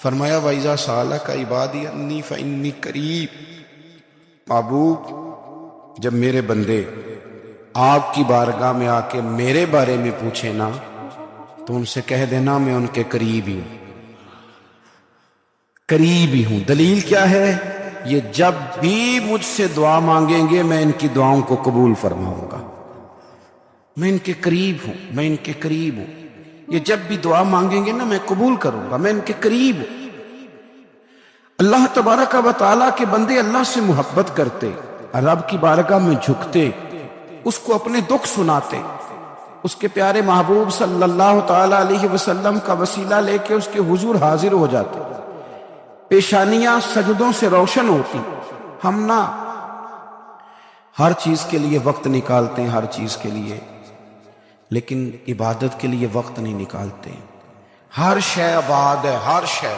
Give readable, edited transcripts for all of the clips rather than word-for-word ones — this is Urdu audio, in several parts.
فرمایا وَإِذَا سَأَلَكَ عِبَادِي عَنِّي فَإِنِّي قَرِيبٌ، محبوب جب میرے بندے آپ کی بارگاہ میں آ کے میرے بارے میں پوچھے نا تو ان سے کہہ دینا میں ان کے قریب ہی ہوں، قریب ہی ہوں۔ دلیل کیا ہے؟ یہ جب بھی مجھ سے دعا مانگیں گے میں ان کی دعاؤں کو قبول فرماؤں گا، میں ان کے قریب ہوں، میں ان کے قریب ہوں۔ یہ جب بھی دعا مانگیں گے نا میں قبول کروں گا، میں ان کے قریب ہوں۔ اللہ تبارک و تعالیٰ کے بندے اللہ سے محبت کرتے، رب کی بارگاہ میں جھکتے، اس کو اپنے دکھ سناتے، اس کے پیارے محبوب صلی اللہ تعالیٰ علیہ وسلم کا وسیلہ لے کے اس کے حضور حاضر ہو جاتے، پیشانیاں سجدوں سے روشن ہوتی۔ ہم نہ ہر چیز کے لیے وقت نکالتے ہیں، ہر چیز کے لیے، لیکن عبادت کے لیے وقت نہیں نکالتے۔ ہر شے آباد ہے، ہر شے،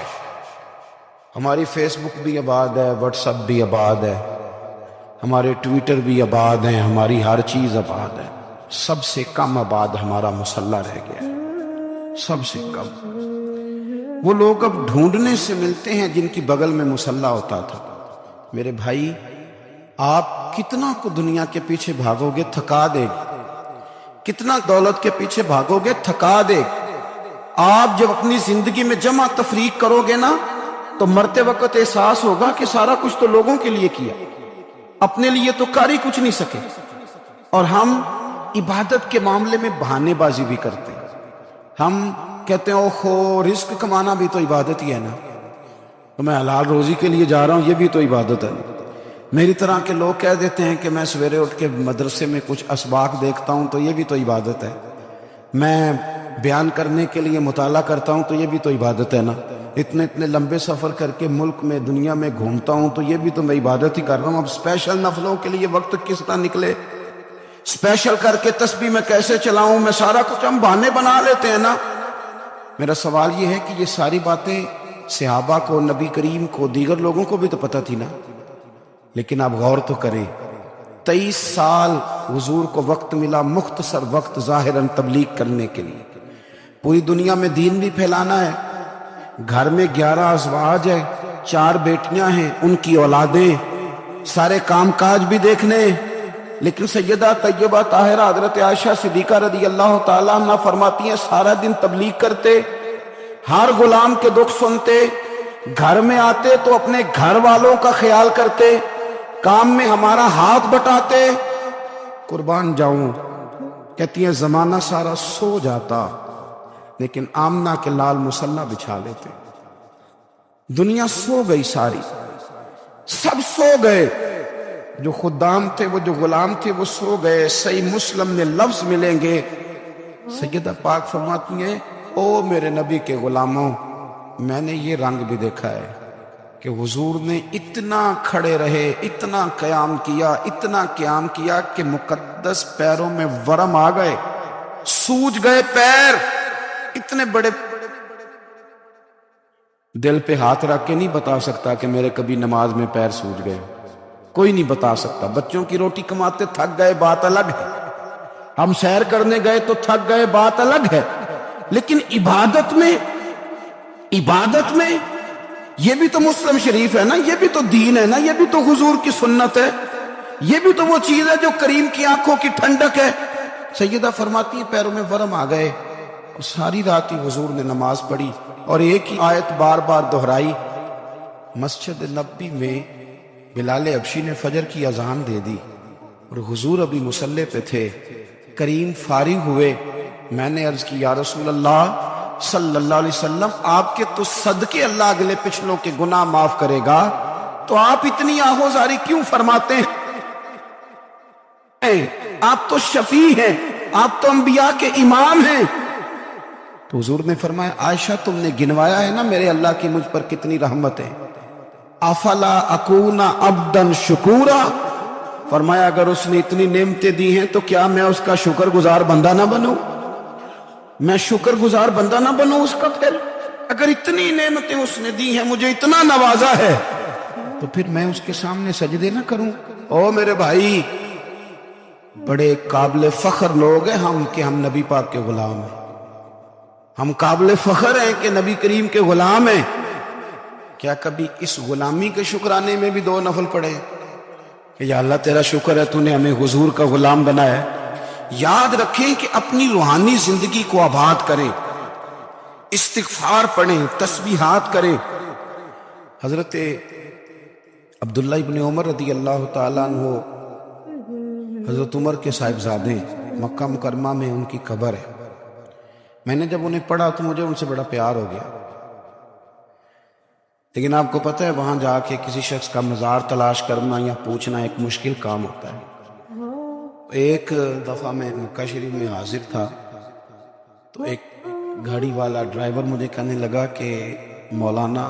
ہماری فیس بک بھی آباد ہے، واٹس ایپ بھی آباد ہے، ہمارے ٹویٹر بھی آباد ہیں، ہماری ہر چیز آباد ہے۔ سب سے کم آباد ہمارا مصلی رہ گیا ہے، سب سے کم۔ وہ لوگ اب ڈھونڈنے سے ملتے ہیں جن کی بغل میں مصلی ہوتا تھا۔ میرے بھائی، آپ کتنا کو دنیا کے پیچھے بھاگو گے تھکا دے گی، کتنا دولت کے پیچھے بھاگو گے تھکا دے گی۔ آپ جب اپنی زندگی میں جمع تفریق کرو گے نا تو مرتے وقت احساس ہوگا کہ سارا کچھ تو لوگوں کے لیے کیا، اپنے لیے تو کر ہی کچھ نہیں سکے۔ اور ہم عبادت کے معاملے میں بہانے بازی بھی کرتے ہیں۔ ہم کہتے ہیں اوہو رزق کمانا بھی تو عبادت ہی ہے نا، تو میں حلال روزی کے لیے جا رہا ہوں، یہ بھی تو عبادت ہے۔ میری طرح کے لوگ کہہ دیتے ہیں کہ میں سویرے اٹھ کے مدرسے میں کچھ اسباق دیکھتا ہوں تو یہ بھی تو عبادت ہے، میں بیان کرنے کے لیے مطالعہ کرتا ہوں تو یہ بھی تو عبادت ہے نا، اتنے لمبے سفر کر کے ملک میں دنیا میں گھومتا ہوں تو یہ بھی تو میں عبادت ہی کر رہا ہوں۔ اب اسپیشل نفلوں کے لیے وقت کس طرح نکلے، اسپیشل کر کے تسبیح میں کیسے چلاؤں، میں سارا کچھ ہم بہانے بنا لیتے ہیں نا۔ میرا سوال یہ ہے کہ یہ ساری باتیں صحابہ کو، نبی کریم کو، دیگر لوگوں کو بھی تو پتہ تھی نا، لیکن آپ غور تو کریں، 23 سال حضور کو وقت ملا، مختصر وقت ظاہراً تبلیغ کرنے کے لیے، پوری دنیا میں دین بھی پھیلانا ہے۔ گھر میں 11 ازواج ہے، 4 بیٹیاں ہیں، ان کی اولادیں، سارے کام کاج بھی دیکھنے، لیکن سیدہ طیبہ طاہرہ حضرت عائشہ صدیقہ رضی اللہ تعالیٰ عنہ فرماتی ہیں سارا دن تبلیغ کرتے، ہر غلام کے دکھ سنتے، گھر میں آتے تو اپنے گھر والوں کا خیال کرتے، کام میں ہمارا ہاتھ بٹاتے۔ قربان جاؤں، کہتی ہیں زمانہ سارا سو جاتا لیکن آمنہ کے لال مصلی بچھا لیتے۔ دنیا سو گئی، ساری سب سو گئے، جو خدام تھے، وہ جو غلام تھے وہ سو گئے۔ صحیح مسلم میں لفظ ملیں گے، سیدہ پاک فرماتی ہیں او میرے نبی کے غلاموں، میں نے یہ رنگ بھی دیکھا ہے کہ حضور نے اتنا کھڑے رہے، اتنا قیام کیا، اتنا قیام کیا کہ مقدس پیروں میں ورم آ گئے، سوج گئے پیر، اتنے بڑے۔ دل پہ ہاتھ رکھ کے نہیں بتا سکتا کہ میرے کبھی نماز میں پیر سوج گئے، کوئی نہیں بتا سکتا۔ بچوں کی روٹی کماتے تھک گئے بات الگ ہے، ہم سیر کرنے گئے تو تھک گئے بات الگ ہے، لیکن عبادت میں یہ بھی تو مسلم شریف ہے نا، یہ بھی تو دین ہے نا، یہ بھی تو حضور کی سنت ہے، یہ بھی تو وہ چیز ہے جو کریم کی آنکھوں کی ٹھنڈک ہے۔ سیدہ فرماتی ہیں پیروں میں ورم آ گئے، اور ساری رات ہی حضور نے نماز پڑھی اور ایک ہی آیت بار بار دہرائی۔ مسجد نبوی میں بلال حبشی نے فجر کی اذان دے دی اور حضور ابھی مصلی پہ تھے، کریم فارغ ہوئے۔ میں نے عرض کی یا رسول اللہ صلی اللہ علیہ وسلم، آپ کے تو صدقے اللہ اگلے پچھلوں کے گناہ معاف کرے گا، تو آپ اتنی آہوزاری کیوں فرماتے ہیں؟ آپ تو شفیع ہیں، آپ تو انبیاء کے امام ہیں۔ تو حضور نے فرمایا عائشہ تم نے گنوایا ہے نا میرے اللہ کی مجھ پر کتنی رحمت ہے، افلا اکون عبدا شکورا، فرمایا اگر اس نے اتنی نعمتیں دی ہیں تو کیا میں اس کا شکر گزار بندہ نہ بنوں، میں شکر گزار بندہ نہ بنوں اس کا؟ پھر اگر اتنی نعمتیں اس نے دی ہیں، مجھے اتنا نوازا ہے، تو پھر میں اس کے سامنے سجدے نہ کروں؟ او میرے بھائی، بڑے قابل فخر لوگ ہیں ہم کہ ہم نبی پاک کے غلام ہیں، ہم قابل فخر ہیں کہ نبی کریم کے غلام ہیں، کیا کبھی اس غلامی کے شکرانے میں بھی 2 نفل پڑھے کہ یا اللہ تیرا شکر ہے تو نے ہمیں حضور کا غلام بنایا ہے؟ یاد رکھیں کہ اپنی روحانی زندگی کو آباد کریں، استغفار پڑھیں، تسبیحات کریں۔ حضرت عبداللہ ابن عمر رضی اللہ تعالیٰ عنہ حضرت عمر کے صاحبزادے، مکہ مکرمہ میں ان کی قبر ہے۔ میں نے جب انہیں پڑھا تو مجھے ان سے بڑا پیار ہو گیا، لیکن آپ کو پتہ ہے وہاں جا کے کسی شخص کا مزار تلاش کرنا یا پوچھنا ایک مشکل کام ہوتا ہے۔ ایک دفعہ میں مکہ شریف میں حاضر تھا تو ایک گاڑی والا ڈرائیور مجھے کہنے لگا کہ مولانا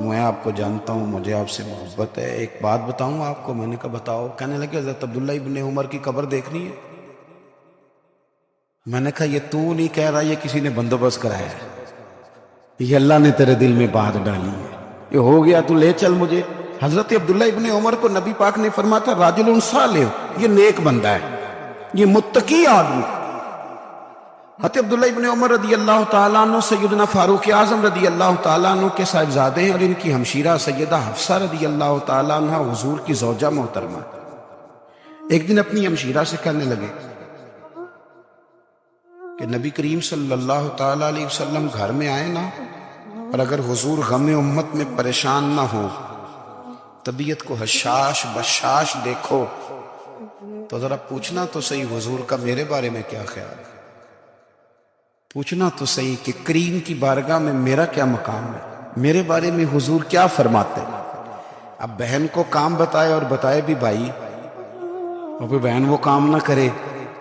میں آپ کو جانتا ہوں، مجھے آپ سے محبت ہے، ایک بات بتاؤں آپ کو۔ میں نے کہا بتاؤ۔ کہنے لگے حضرت عبداللہ ابن عمر کی قبر دیکھنی ہے۔ میں نے کہا یہ تو نہیں کہہ رہا، یہ کسی نے بندوبست کرایا ہے، یہ اللہ نے تیرے دل میں بات ڈالی ہے، یہ ہو گیا تو لے چل مجھے۔ حضرت عبداللہ ابن عمر کو نبی پاک نے فرمایا تھا راجل صالح، یہ نیک بندہ ہے، یہ متقی آدمی۔ حضرت عبداللہ ابن عمر رضی اللہ تعالیٰ عنہ سیدنا فاروق اعظم رضی اللہ تعالیٰ عنہ کے صاحبزادے ہیں، اور ان کی ہمشیرہ سیدہ حفصہ رضی اللہ تعالیٰ عنہ حضور کی زوجہ محترمہ۔ ایک دن اپنی ہمشیرہ سے کہنے لگے کہ نبی کریم صلی اللہ تعالیٰ علیہ وسلم گھر میں آئے نا، اور اگر حضور غم امت میں پریشان نہ ہو، طبیعت کو حشاش بشاش دیکھو، تو ذرا پوچھنا تو صحیح حضور کا میرے بارے میں کیا خیال ہے، پوچھنا تو صحیح کہ کریم کی بارگاہ میں میرا کیا مقام ہے، میرے بارے میں حضور کیا فرماتے ہیں۔ اب بہن کو کام بتائے، اور بتائے بھی بھائی، اور پھر بہن وہ کام نہ کرے،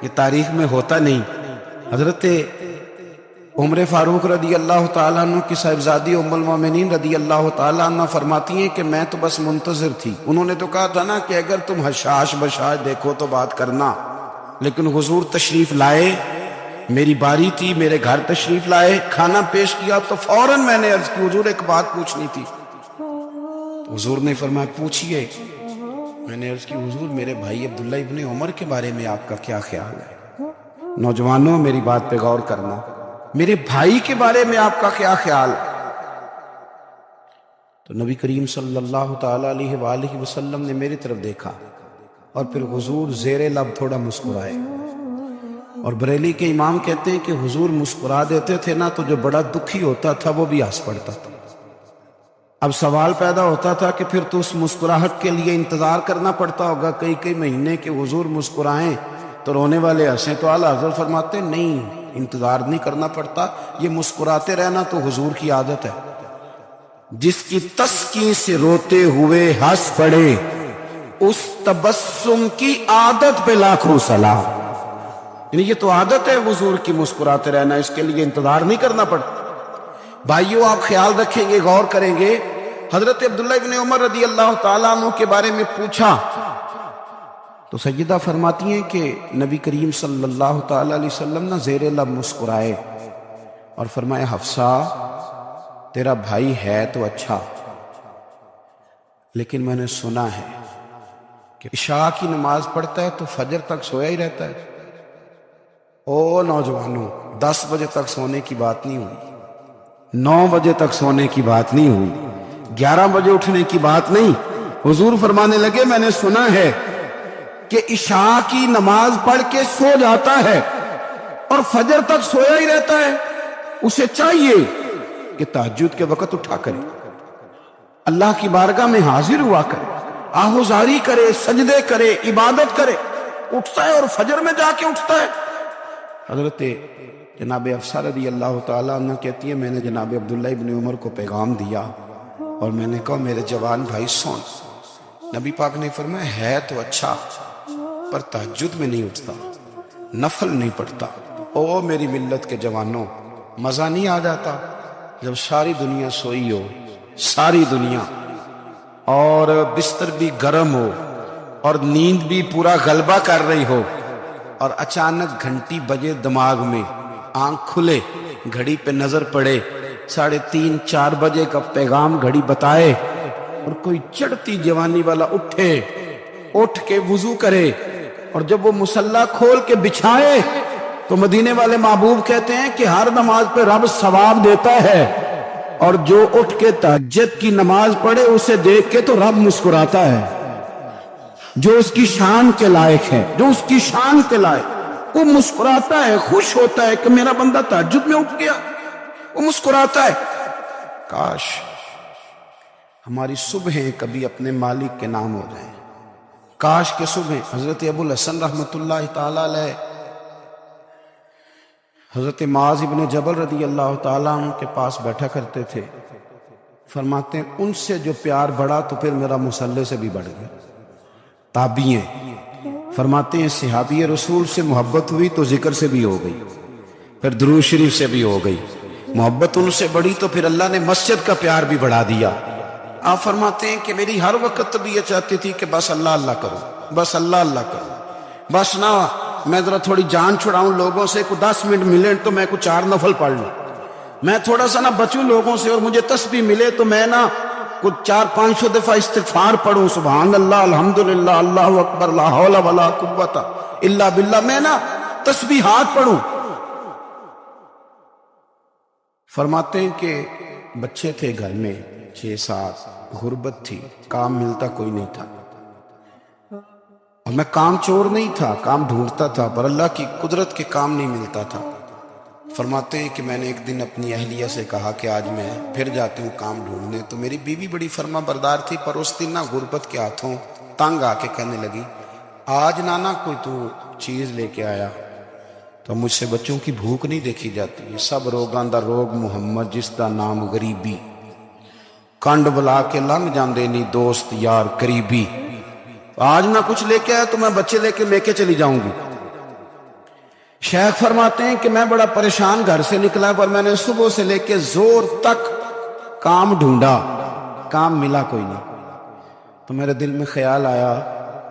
یہ تاریخ میں ہوتا نہیں۔ حضرت عمر فاروق رضی اللہ تعالیٰ عنہ کی صاحبزادی ام المومنین رضی اللہ تعالیٰ عنہ فرماتی ہیں کہ میں تو بس منتظر تھی۔ انہوں نے تو کہا تھا نا کہ اگر تم حشاش بشاش دیکھو تو بات کرنا، لیکن حضور تشریف لائے، میری باری تھی، میرے گھر تشریف لائے، کھانا پیش کیا تو فوراً میں نے عرض کی حضور ایک بات پوچھنی تھی۔ حضور نے فرمایا پوچھئے۔ میں نے عرض کی حضور میرے بھائی عبداللہ ابن عمر کے بارے میں آپ کا کیا خیال ہے؟ نوجوانوں میری بات پہ غور کرنا، میرے بھائی کے بارے میں آپ کا کیا خیال ہے؟ تو نبی کریم صلی اللہ تعالیٰ علیہ وآلہ وسلم نے میری طرف دیکھا، اور پھر حضور زیر لب تھوڑا مسکرائے، اور بریلی کے امام کہتے ہیں کہ حضور مسکرا دیتے تھے نا تو جو بڑا دکھی ہوتا تھا وہ بھی ہنس پڑتا تھا۔ اب سوال پیدا ہوتا تھا کہ پھر تو اس مسکراہٹ کے لیے انتظار کرنا پڑتا ہوگا کئی مہینے کہ حضور مسکرائیں تو رونے والے ہنسیں، تو اعلیٰ حضرت فرماتے نہیں، انتظار نہیں کرنا پڑتا، یہ مسکراتے رہنا تو حضور کی عادت ہے۔ جس کی تسکین سے روتے ہوئے ہنس پڑے، اس تبسم کی عادت پہ لاکھوں سلام۔ یعنی یہ تو عادت ہے حضور کی مسکراتے رہنا، اس کے لیے انتظار نہیں کرنا پڑتا۔ بھائیو آپ خیال رکھیں گے، غور کریں گے، حضرت عبداللہ ابن عمر رضی اللہ تعالیٰ عنہ کے بارے میں پوچھا تو سیدہ فرماتی ہیں کہ نبی کریم صلی اللہ تعالیٰ علیہ وسلم نہ زیر لب مسکرائے اور فرمایا حفصہ تیرا بھائی ہے تو اچھا، لیکن میں نے سنا ہے کہ عشاء کی نماز پڑھتا ہے تو فجر تک سویا ہی رہتا ہے۔ او نوجوانوں، 10 بجے تک سونے کی بات نہیں ہوئی، 9 بجے تک سونے کی بات نہیں ہوئی، 11 بجے اٹھنے کی بات نہیں۔ حضور فرمانے لگے میں نے سنا ہے کہ عشاء کی نماز پڑھ کے سو جاتا ہے اور فجر تک سویا ہی رہتا ہے، اسے چاہیے کہ تہجد کے وقت اٹھا کرے، اللہ کی بارگاہ میں حاضر ہوا کرے، آہوزاری کرے، سجدے کرے، عبادت کرے، اٹھتا ہے اور فجر میں جا کے اٹھتا ہے۔ حضرت جناب حفصہ رضی اللہ تعالیٰ عنہ کہتی ہے میں نے جناب عبداللہ ابن عمر کو پیغام دیا اور میں نے کہا میرے جوان بھائی سون۔ نبی پاک نے فرمایا ہے تو اچھا پر تہجد میں نہیں اٹھتا، نفل نہیں پڑھتا۔ او میری ملت کے جوانوں، مزہ نہیں آ جاتا جب ساری دنیا سوئی ہو، ساری دنیا، اور بستر بھی گرم ہو اور نیند بھی پورا غلبہ کر رہی ہو، اور اچانک گھنٹی بجے دماغ میں، آنکھ کھلے، گھڑی پہ نظر پڑے، 3:30 4 بجے کا پیغام گھڑی بتائے، اور کوئی چڑھتی جوانی والا اٹھ کے وضو کرے، اور جب وہ مصلی کھول کے بچھائے تو مدینے والے محبوب کہتے ہیں کہ ہر نماز پہ رب ثواب دیتا ہے، اور جو اٹھ کے تہجد کی نماز پڑھے اسے دیکھ کے تو رب مسکراتا ہے، جو اس کی شان کے لائق ہے، جو اس کی شان کے لائق، وہ مسکراتا ہے، خوش ہوتا ہے کہ میرا بندہ تہجد میں اٹھ گیا، وہ مسکراتا ہے۔ کاش ہماری صبحیں کبھی اپنے مالک کے نام ہو جائیں، کاش کے صبح۔ حضرت ابو الحسن رحمت اللہ تعالی علیہ حضرت معاذ ابن جبل رضی اللہ تعالیٰ عنہ کے پاس بیٹھا کرتے تھے، فرماتے ہیں ان سے جو پیار بڑھا تو پھر میرا مصلی سے بھی بڑھ گیا۔ تابعی ہیں، فرماتے ہیں صحابی رسول سے محبت ہوئی تو ذکر سے بھی ہو گئی، پھر درود شریف سے بھی ہو گئی، محبت ان سے بڑھی تو پھر اللہ نے مسجد کا پیار بھی بڑھا دیا۔ آپ فرماتے ہیں کہ میری ہر وقت طبیعت چاہتی تھی کہ بس اللہ اللہ کروں، بس اللہ اللہ کروں، بس نہ میں ذرا تھوڑی جان چھڑاؤں لوگوں سے، کوئی 10 منٹ ملے تو میں کوئی 4 نفل پڑھ لوں، میں تھوڑا سا نہ بچوں لوگوں سے، اور مجھے تسبیح ملے تو میں نہ کچھ 400-500 دفعہ استغفار پڑھوں، سبحان اللہ، الحمدللہ، اللہ اکبر، لا حول ولا قوت الا باللہ، میں نہ تسبیحات پڑھوں۔ فرماتے ہیں کہ بچے تھے گھر میں 6-7، غربت تھی، کام ملتا کوئی نہیں تھا، اور میں کام چور نہیں تھا، کام ڈھونڈتا تھا، پر اللہ کی قدرت کے کام نہیں ملتا تھا۔ فرماتے ہیں کہ میں نے ایک دن اپنی اہلیہ سے کہا کہ آج میں پھر جاتی ہوں کام ڈھونڈنے، تو میری بیوی بڑی فرما بردار تھی، پر اس دن نہ غربت کے ہاتھوں تنگ آ کے کہنے لگی آج نانا کوئی تو چیز لے کے آیا، تو مجھ سے بچوں کی بھوک نہیں دیکھی جاتی، یہ سب روگاں دا روگ محمد جس دا نام غریبی، کنڈ بلا کے لنگ جاندے نہیں دوست یار قریبی، آج نہ کچھ لے کے آیا تو میں بچے لے کے چلی جاؤں گی۔ شیخ فرماتے ہیں کہ میں بڑا پریشان گھر سے نکلا، پر میں نے صبح سے لے کے زور تک کام ڈھونڈا، کام ملا کوئی نہیں، تو میرے دل میں خیال آیا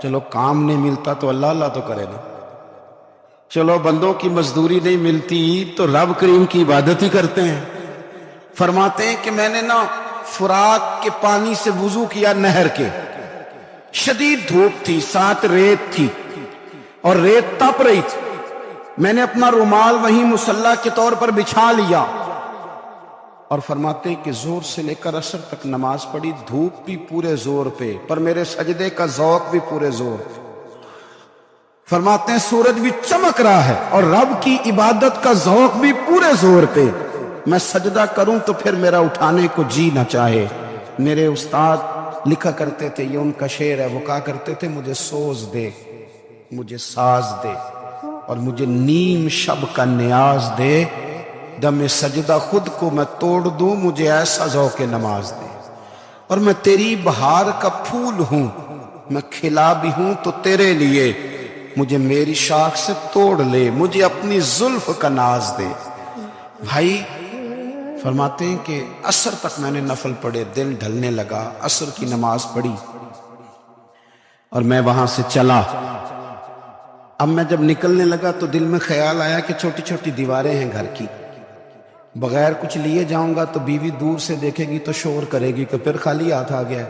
چلو کام نہیں ملتا تو اللہ اللہ تو کرے نا، چلو بندوں کی مزدوری نہیں ملتی تو رب کریم کی عبادت ہی کرتے ہیں۔ فرماتے ہیں کہ میں نے نا فرات کے پانی سے وضو کیا، نہر کے، شدید دھوپ تھی، ساتھ ریت تھی اور ریت تپ رہی تھی، میں نے اپنا رومال وہیں مصلی کے طور پر بچھا لیا، اور فرماتے ہیں کہ زور سے لے کر عصر تک نماز پڑھی، دھوپ بھی پورے زور پہ، پر میرے سجدے کا ذوق بھی پورے زور پہ۔ فرماتے ہیں سورج بھی چمک رہا ہے اور رب کی عبادت کا ذوق بھی پورے زور پہ، میں سجدہ کروں تو پھر میرا اٹھانے کو جی نہ چاہے۔ میرے استاد لکھا کرتے تھے، یہ ان کا شعر ہے، وہ کہا کرتے تھے مجھے سوز دے، مجھے ساز دے، اور مجھے نیم شب کا نیاز دے، دم سجدہ خود کو میں توڑ دوں، مجھے ایسا ذوق نماز دے، اور میں تیری بہار کا پھول ہوں، میں کھلا بھی ہوں تو تیرے لیے، مجھے میری شاخ سے توڑ لے، مجھے اپنی زلف کا ناز دے۔ بھائی فرماتے ہیں کہ عصر تک میں نے نفل پڑھے، دل ڈھلنے لگا، عصر کی نماز پڑھی اور میں وہاں سے چلا۔ اب میں جب نکلنے لگا تو دل میں خیال آیا کہ چھوٹی چھوٹی دیواریں ہیں گھر کی، بغیر کچھ لیے جاؤں گا تو بیوی دور سے دیکھے گی تو شور کرے گی کہ پھر خالی ہاتھ آ گیا۔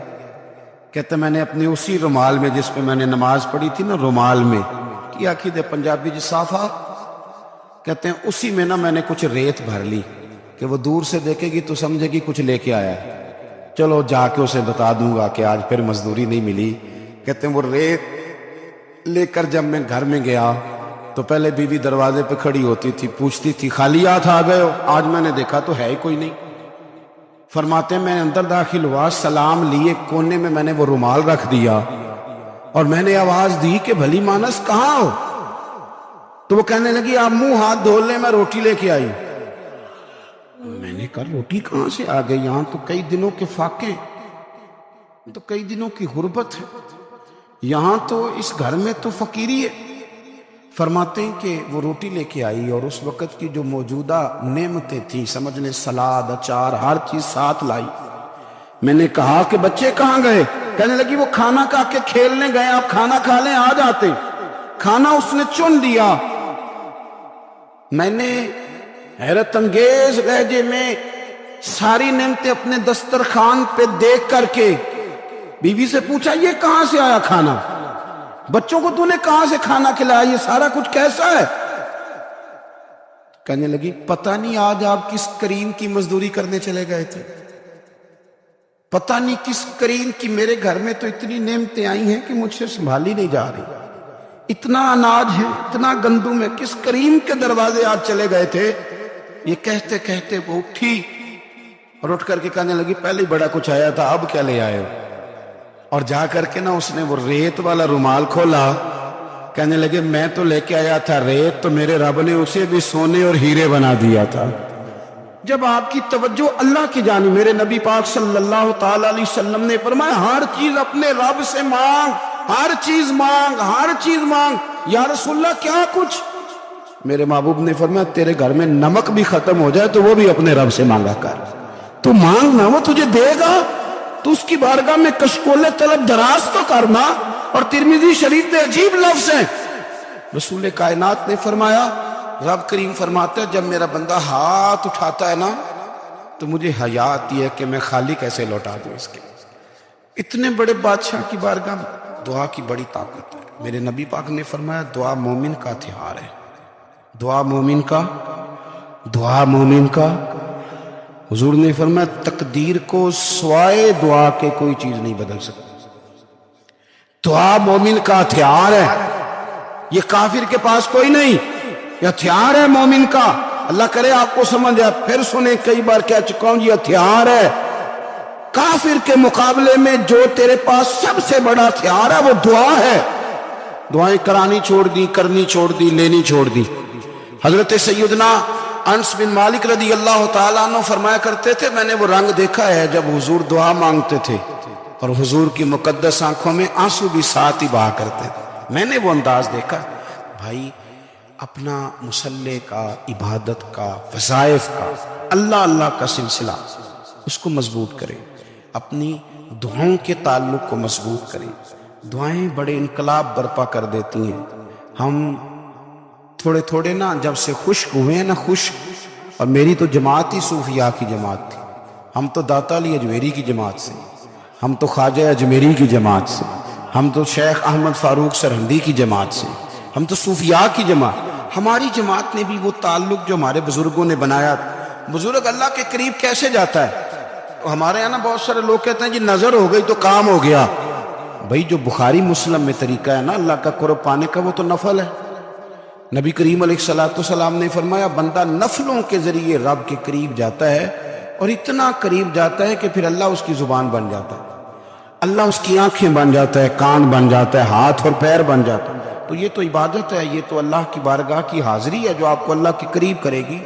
کہتے میں نے اپنے اسی رومال میں جس پہ میں نے نماز پڑھی تھی نا، رومال میں کی آخی دے پنجابی جی صافہ، کہتے ہیں اسی میں نا میں نے کچھ ریت بھر لی کہ وہ دور سے دیکھے گی تو سمجھے گی کچھ لے کے آیا ہے، چلو جا کے اسے بتا دوں گا کہ آج پھر مزدوری نہیں ملی۔ کہتے ہیں وہ ریت لے کر جب میں گھر میں گیا تو پہلے بیوی دروازے پہ کھڑی ہوتی تھی، پوچھتی تھی خالی ہاتھ آ گئے ہو؟ آج میں نے دیکھا تو ہے ہی کوئی نہیں۔ فرماتے ہیں میں اندر داخل ہوا، سلام لیے، کونے میں نے وہ رومال رکھ دیا اور میں نے آواز دی کہ بھلی مانس کہاں ہو؟ تو وہ کہنے لگی آپ منہ ہاتھ دھو لیں، میں روٹی لے کے آئی۔ میں نے کہا روٹی کہاں سے آ گئی؟ یہاں تو کئی دنوں کے فاقے، تو کئی دنوں کی غربت ہے، یہاں تو اس گھر میں تو فقیری ہے۔ فرماتے ہیں کہ وہ روٹی لے کے آئی اور اس وقت کی جو موجودہ نعمتیں تھیں، سمجھ لیں سلاد، اچار، ہر چیز ساتھ لائی۔ میں نے کہا کہ بچے کہاں گئے؟ کہنے لگی وہ کھانا کھا کے کھیلنے گئے، آپ کھانا کھا لیں آ جاتے۔ کھانا اس نے چن دیا۔ میں نے حیرت انگیز لہجے میں ساری نعمتیں اپنے دسترخوان پہ دیکھ کر کے بیوی سے پوچھا یہ کہاں سے آیا کھانا؟ بچوں کو تو نے کہاں سے کھانا کھلایا؟ یہ سارا کچھ کیسا ہے؟ کہنے لگی پتہ نہیں آج آپ کس کریم کی مزدوری کرنے چلے گئے تھے، پتہ نہیں کس کریم کی، میرے گھر میں تو اتنی نعمتیں آئی ہیں کہ مجھ سے سنبھالی نہیں جا رہی، اتنا اناج ہے، اتنا گندم ہے، کس کریم کے دروازے آج چلے گئے تھے؟ یہ کہتے کہتے وہ اٹھی اور اٹھ کر کے کہنے لگی پہلے ہی بڑا کچھ آیا تھا، اب کیا لے آئے ہو؟ اور جا کر کے نا اس نے وہ ریت والا رومال کھولا، کہنے لگے میں تو لے کے آیا تھا ریت، تو میرے رب نے اسے بھی سونے اور ہیرے بنا دیا تھا۔ جب آپ کی توجہ اللہ کی جانب، میرے نبی پاک صلی اللہ تعالی علیہ وسلم نے فرمایا ہر چیز اپنے رب سے مانگ، ہر چیز مانگ، ہر چیز مانگ۔ یا رسول اللہ کیا کچھ؟ میرے محبوب نے فرمایا تیرے گھر میں نمک بھی ختم ہو جائے تو وہ بھی اپنے رب سے مانگا کر، تو مانگنا وہ تجھے دے گا، تو اس کی بارگاہ میں کشکول طلب دراز تو کرنا۔ اور ترمذی شریف میں عجیب لفظ ہیں، رسول کائنات نے فرمایا، رب کریم فرماتا ہے جب میرا بندہ ہاتھ اٹھاتا ہے نا تو مجھے حیا آتی ہے کہ میں خالی کیسے لوٹا دوں اس کے۔ اتنے بڑے بادشاہ کی بارگاہ میں دعا کی بڑی طاقت ہے۔ میرے نبی پاک نے فرمایا دعا مومن کا ہتھیار ہے، دعا مومن کا، دعا مومن کا۔ حضور نے فرمایا تقدیر کو سوائے دعا کے کوئی چیز نہیں بدل سکتی۔ دعا مومن کا ہتھیار ہے، یہ کافر کے پاس کوئی نہیں، یہ ہتھیار ہے مومن کا۔ اللہ کرے آپ کو سمجھ آئے، پھر سنیں، کئی بار کہہ چکا ہوں یہ ہتھیار ہے۔ کافر کے مقابلے میں جو تیرے پاس سب سے بڑا ہتھیار ہے وہ دعا ہے۔ دعائیں کرانی چھوڑ دی، کرنی چھوڑ دی، لینی چھوڑ دی۔ حضرت سیدنا انس بن مالک رضی اللہ تعالیٰ عنہ فرمایا کرتے تھے میں نے وہ رنگ دیکھا ہے جب حضور دعا مانگتے تھے اور حضور کی مقدس آنکھوں میں آنسو بھی ساتھ ہی بہا کرتے تھے، میں نے وہ انداز دیکھا۔ بھائی اپنا مصلی کا، عبادت کا، وظائف کا، اللہ اللہ کا سلسلہ اس کو مضبوط کریں، اپنی دعاؤں کے تعلق کو مضبوط کریں۔ دعائیں بڑے انقلاب برپا کر دیتی ہیں۔ ہم تھوڑے تھوڑے نا جب سے خشک ہوئے ہیں نا، خشک، اور میری تو جماعت ہی صوفیاء کی جماعت تھی، ہم تو داتا علی اجمیری کی جماعت سے، ہم تو خواجہ اجمیری کی جماعت سے، ہم تو شیخ احمد فاروق سرہندی کی جماعت سے، ہم تو صوفیاء کی جماعت۔ ہماری جماعت نے بھی وہ تعلق جو ہمارے بزرگوں نے بنایا، بزرگ اللہ کے قریب کیسے جاتا ہے؟ ہمارے یہاں نا بہت سارے لوگ کہتے ہیں جی نظر ہو گئی تو کام ہو گیا۔ بھائی جو بخاری مسلم میں طریقہ ہے نا اللہ کا قرب پانے کا وہ تو نفل ہے۔ نبی کریم علیہ السلام نے فرمایا بندہ نفلوں کے ذریعے رب کے قریب جاتا ہے، اور اتنا قریب جاتا ہے کہ پھر اللہ اس کی زبان بن جاتا ہے، اللہ اس کی آنکھیں بن جاتا ہے، کان بن جاتا ہے، ہاتھ اور پیر بن جاتا ہے۔ تو یہ تو عبادت ہے، یہ تو اللہ کی بارگاہ کی حاضری ہے جو آپ کو اللہ کے قریب کرے گی۔